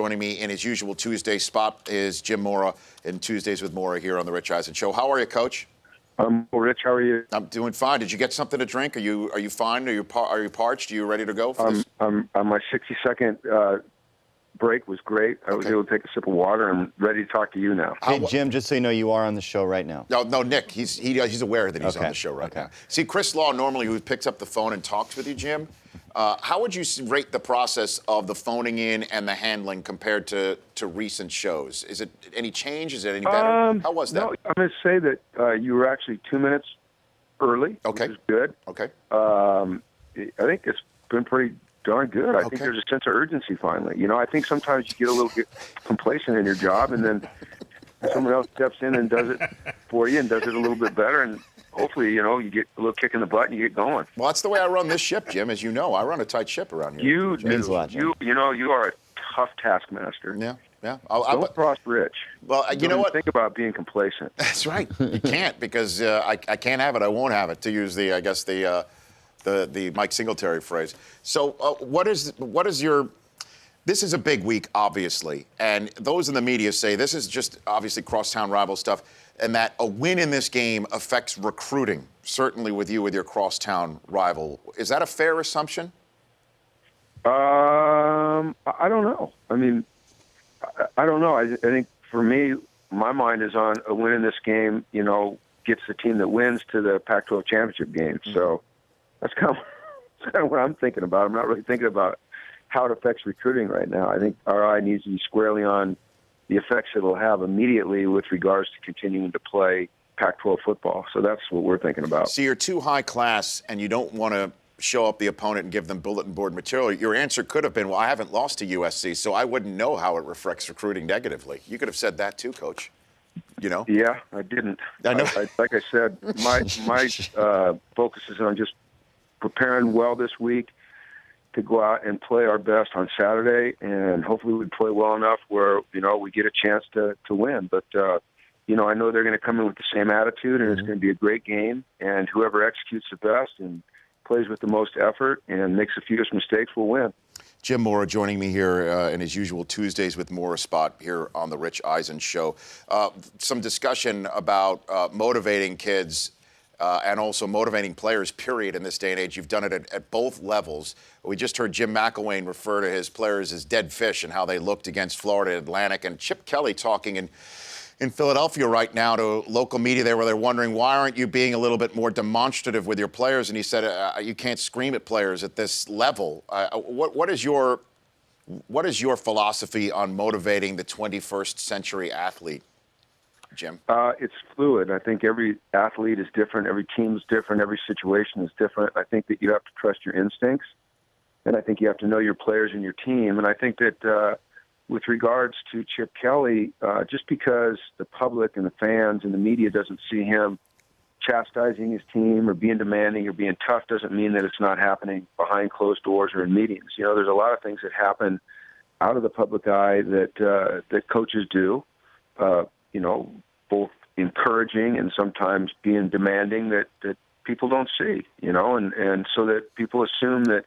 joining me in his usual Tuesday spot is Jim Mora in Tuesdays with Mora here on the Rich Eisen Show. How are you, Coach? Well, Rich, how are you? I'm doing fine. Did you get something to drink? Are you fine? Are you parched? Are you ready to go for this? My 60-second break was great. I was able to take a sip of water and ready to talk to you now. Hey, Jim, just so you know, you are on the show right now. No, Nick. He's aware that he's on the show right now. See, Chris Law normally who picks up the phone and talks with you, Jim. How would you rate the process of the phoning in and the handling compared to recent shows? Is it any change? Is it any better? How was that? No, I'm going to say that you were actually 2 minutes early, which is good. Okay. I think it's been pretty darn good. I think there's a sense of urgency finally. You know, I think sometimes you get a little complacent in your job, and then someone else steps in and does it for you and does it a little bit better, and hopefully, you know, you get a little kick in the butt and you get going. Well, that's the way I run this ship, Jim. As you know, I run a tight ship around here. You are a tough taskmaster. Yeah. Don't cross Rich. Well, you know what? Think about being complacent. That's right. You can't because I can't have it. I won't have it, to use the Mike Singletary phrase. So what is your? This is a big week, obviously, and those in the media say this is just obviously crosstown rival stuff, and that a win in this game affects recruiting, certainly with your crosstown rival. Is that a fair assumption? I don't know. I mean, I don't know. I think for me, my mind is on a win in this game, you know, gets the team that wins to the Pac-12 championship game. Mm-hmm. So that's kind of what I'm thinking about. I'm not really thinking about how it affects recruiting right now. I think our eye needs to be squarely on the effects it'll have immediately with regards to continuing to play Pac-12 football. So that's what we're thinking about. So you're too high class and you don't want to show up the opponent and give them bulletin board material. Your answer could have been, well, I haven't lost to USC, so I wouldn't know how it reflects recruiting negatively. You could have said that too, Coach. You know? Yeah, I didn't. I know. Like I said, my focus is on just preparing well this week to go out and play our best on Saturday, and hopefully we play well enough where, you know, we get a chance to win. But, you know, I know they're going to come in with the same attitude, and it's going to be a great game, and whoever executes the best and plays with the most effort and makes the fewest mistakes will win. Jim Mora joining me here in his usual Tuesdays with Mora spot here on the Rich Eisen Show. Some discussion about motivating kids and also motivating players, period, in this day and age. You've done it at both levels. We just heard Jim McElwain refer to his players as dead fish and how they looked against Florida Atlantic. And Chip Kelly talking in Philadelphia right now to local media there where they're wondering, why aren't you being a little bit more demonstrative with your players? And he said, you can't scream at players at this level. What is your philosophy on motivating the 21st century athlete, Jim? It's fluid. I think every athlete is different. Every team is different. Every situation is different. I think that you have to trust your instincts, and I think you have to know your players and your team. And I think that with regards to Chip Kelly, just because the public and the fans and the media doesn't see him chastising his team or being demanding or being tough doesn't mean that it's not happening behind closed doors or in meetings. You know, there's a lot of things that happen out of the public eye that coaches do, you know, both encouraging and sometimes being demanding that people don't see, you know, and so that people assume that,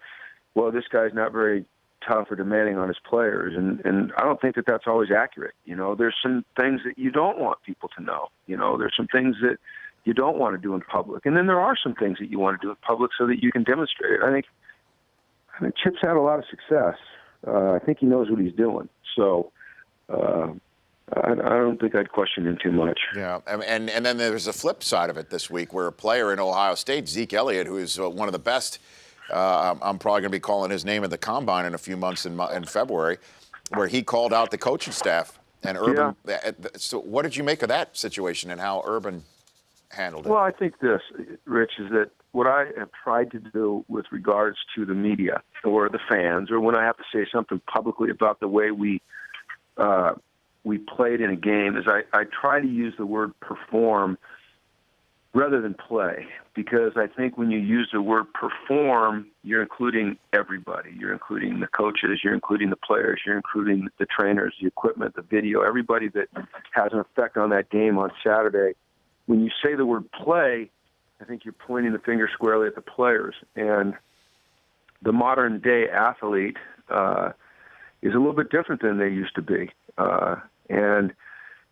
well, this guy's not very tough or demanding on his players, and I don't think that that's always accurate. You know, there's some things that you don't want people to know. You know, there's some things that you don't want to do in public, and then there are some things that you want to do in public so that you can demonstrate it. I think Chip's had a lot of success. I think he knows what he's doing. So I don't think I'd question him too much. Yeah, and then there's a flip side of it this week where a player in Ohio State, Zeke Elliott, who is one of the best. I'm probably going to be calling his name at the Combine in a few months in February, where he called out the coaching staff and Urban. Yeah. So what did you make of that situation and how Urban handled it? Well, I think this, Rich, is that what I have tried to do with regards to the media or the fans, or when I have to say something publicly about the way we played in a game, is I try to use the word perform rather than play, because I think when you use the word perform, you're including everybody. You're including the coaches, you're including the players, you're including the trainers, the equipment, the video, everybody that has an effect on that game on Saturday. When you say the word play, I think you're pointing the finger squarely at the players. And the modern day athlete is a little bit different than they used to be. And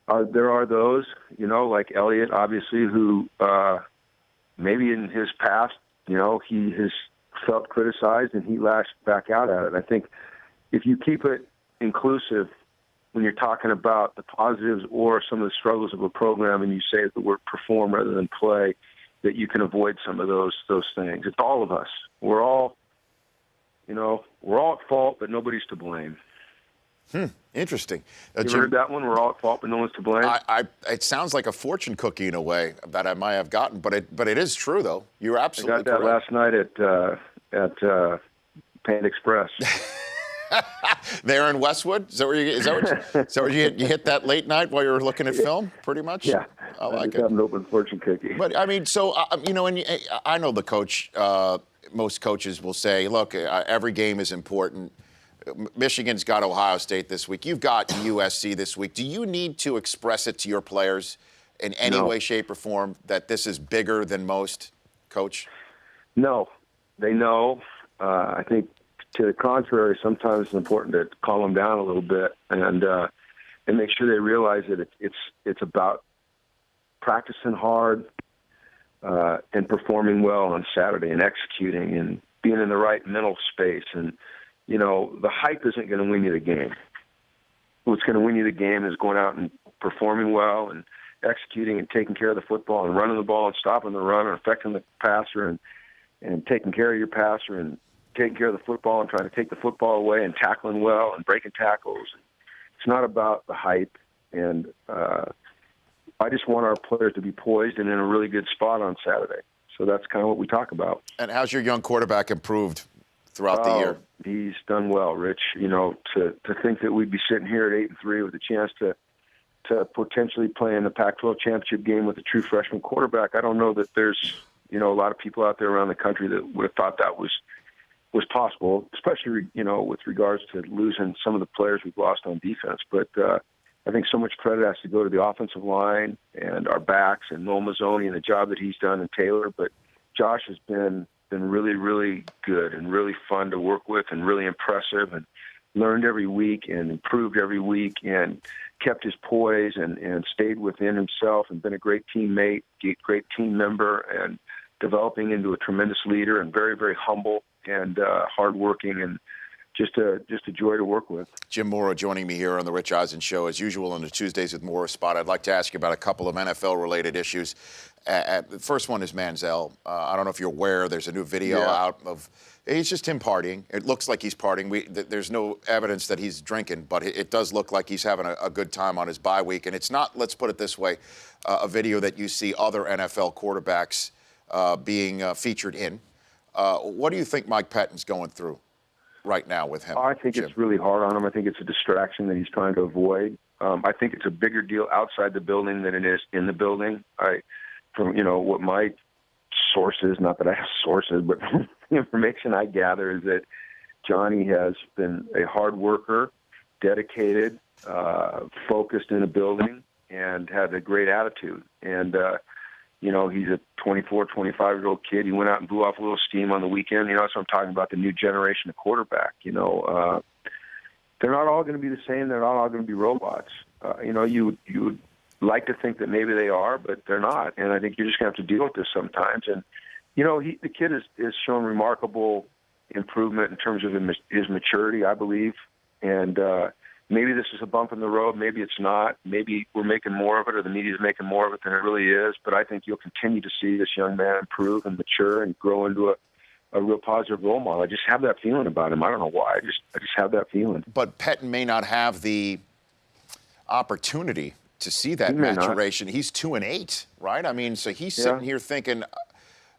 there are those, like Elliott, obviously, who maybe in his past, he has felt criticized and he lashed back out at it. I think if you keep it inclusive when you're talking about the positives or some of the struggles of a program and you say the word perform rather than play, that you can avoid some of those things. It's all of us. We're all at fault, but nobody's to blame. Interesting. You ever heard that one? We're all at fault, but no one's to blame. It sounds like a fortune cookie in a way that I might have gotten, but it is true though. You're absolutely I got that correct. last night at Panda Express. There in Westwood? Is that where you hit that late night while you were looking at film? Pretty much. Yeah, I like just it. have an open fortune cookie. But I mean, so and I know the coach. Most coaches will say, "Look, every game is important." Michigan's got Ohio State this week. You've got USC this week. Do you need to express it to your players in any way, shape, or form that this is bigger than most, Coach? No, they know. I think to the contrary, sometimes it's important to calm them down a little bit and make sure they realize that it's about practicing hard and performing well on Saturday and executing and being in the right mental space. And the hype isn't going to win you the game. What's going to win you the game is going out and performing well and executing and taking care of the football and running the ball and stopping the run or affecting the passer and taking care of your passer and taking care of the football and trying to take the football away and tackling well and breaking tackles. It's not about the hype. And I just want our players to be poised and in a really good spot on Saturday. So that's kind of what we talk about. And how's your young quarterback improved throughout the year? He's done well, Rich. To think that we'd be sitting here at 8-3 with a chance to potentially play in the Pac-12 championship game with a true freshman quarterback. I don't know that there's a lot of people out there around the country that would have thought that was possible, especially with regards to losing some of the players we've lost on defense. But I think so much credit has to go to the offensive line and our backs and Noel Mazzoni and the job that he's done and Taylor. But Josh has been really, really good and really fun to work with and really impressive and learned every week and improved every week and kept his poise and stayed within himself and been a great teammate, great team member, and developing into a tremendous leader and very, very humble and hardworking and just a joy to work with. Jim Mora joining me here on the Rich Eisen Show. As usual on the Tuesdays with Mora spot, I'd like to ask you about a couple of NFL-related issues. The first one is Manziel. I don't know if you're aware, there's a new video out of it's just him partying. It looks like he's partying. There's no evidence that he's drinking, but it does look like he's having a good time on his bye week. And it's not, let's put it this way, a video that you see other NFL quarterbacks being featured in. What do you think Mike Pettine's going through right now with him? I think Jim? It's really hard on him. I think it's a distraction that he's trying to avoid. I think it's a bigger deal outside the building than it is in the building. From what my sources, not that I have sources, but the information I gather is that Johnny has been a hard worker, dedicated, focused in a building, and had a great attitude. And he's a 24, 25-year-old kid. He went out and blew off a little steam on the weekend. That's what I'm talking about, the new generation of quarterback. They're not all going to be the same. They're not all going to be robots. You would like to think that maybe they are, but they're not. And I think you're just going to have to deal with this sometimes. And, the kid has shown remarkable improvement in terms of his maturity, I believe. And maybe this is a bump in the road. Maybe it's not. Maybe we're making more of it or the media's making more of it than it really is. But I think you'll continue to see this young man improve and mature and grow into a real positive role model. I just have that feeling about him. I don't know why. I just have that feeling. But Pettine may not have the opportunity to see that maturation. He's 2-8, right? I mean, so he's sitting here thinking,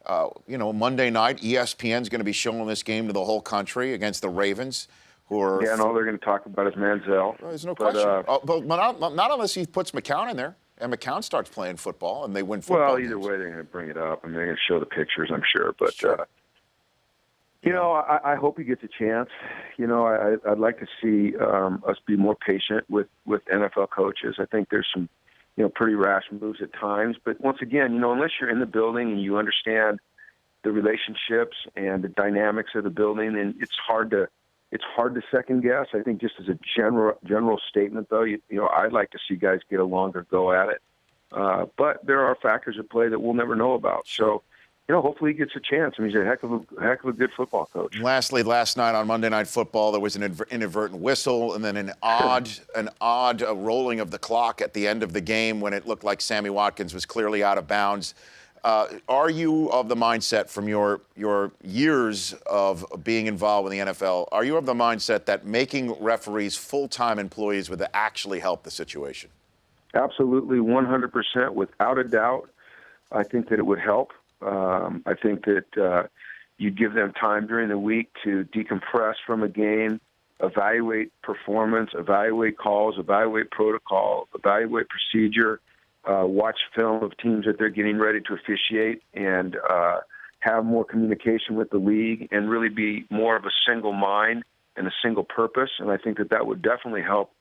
Monday night, ESPN's going to be showing this game to the whole country against the Ravens, who are... Yeah, and all they're going to talk about is Manziel. There's no question. But not unless he puts McCown in there, and McCown starts playing football, and they win football Well, either games. way, they're going to bring it up, and they're going to show the pictures, I'm sure. But, Sure. I hope he gets a chance. I'd like to see us be more patient with NFL coaches. I think there's some, pretty rash moves at times. But once again, unless you're in the building and you understand the relationships and the dynamics of the building, then it's hard to It's hard to second guess. I think just as a general statement, though, I'd like to see guys get a longer go at it. But there are factors at play that we'll never know about. So, hopefully he gets a chance. I mean, he's a heck of a good football coach. Lastly, last night on Monday Night Football, there was an inadvertent whistle and then an odd rolling of the clock at the end of the game when it looked like Sammy Watkins was clearly out of bounds. Are you of the mindset from your years of being involved in the NFL, are you of the mindset that making referees full-time employees would actually help the situation? Absolutely, 100%, without a doubt. I think that it would help. I think that you give them time during the week to decompress from a game, evaluate performance, evaluate calls, evaluate protocol, evaluate procedure, watch film of teams that they're getting ready to officiate, and have more communication with the league and really be more of a single mind and a single purpose. And I think that would definitely help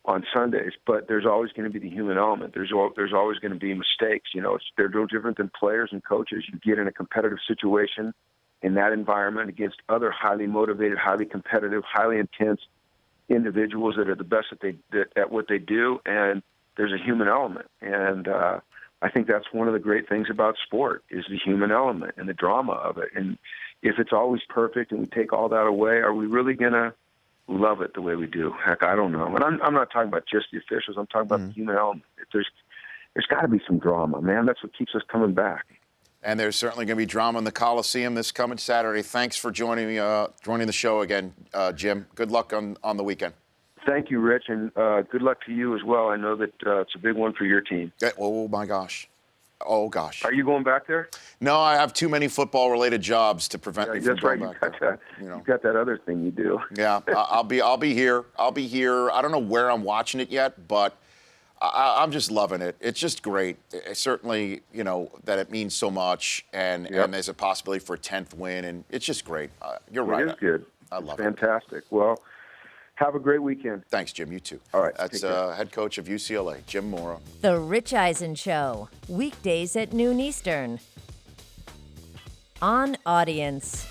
on Sundays. But there's always going to be the human element. There's always going to be mistakes. They're no different than players and coaches. You get in a competitive situation in that environment against other highly motivated, highly competitive, highly intense individuals that are the best at what they do, and there's a human element. And I think that's one of the great things about sport is the human element and the drama of it. And if it's always perfect and we take all that away, are we really going to love it the way we do? Heck, I don't know. And I'm not talking about just the officials. I'm talking about the human element. There's got to be some drama, man. That's what keeps us coming back. And there's certainly going to be drama in the Coliseum this coming Saturday. Thanks for joining the show again, Jim. Good luck on the weekend. Thank you, Rich, and good luck to you as well. I know that it's a big one for your team. Oh, my gosh. Oh, gosh. Are you going back there? No, I have too many football-related jobs to prevent me from going back there. You've got that other thing you do. Yeah, I'll be here. I don't know where I'm watching it yet, but I'm just loving it. It's just great. It's certainly, that it means so much, and there's a possibility for a 10th win, and it's just great. You're right. It is good. I love it. Fantastic. Well, have a great weekend. Thanks, Jim. You too. All right. That's head coach of UCLA, Jim Mora. The Rich Eisen Show, weekdays at noon Eastern. On Audience.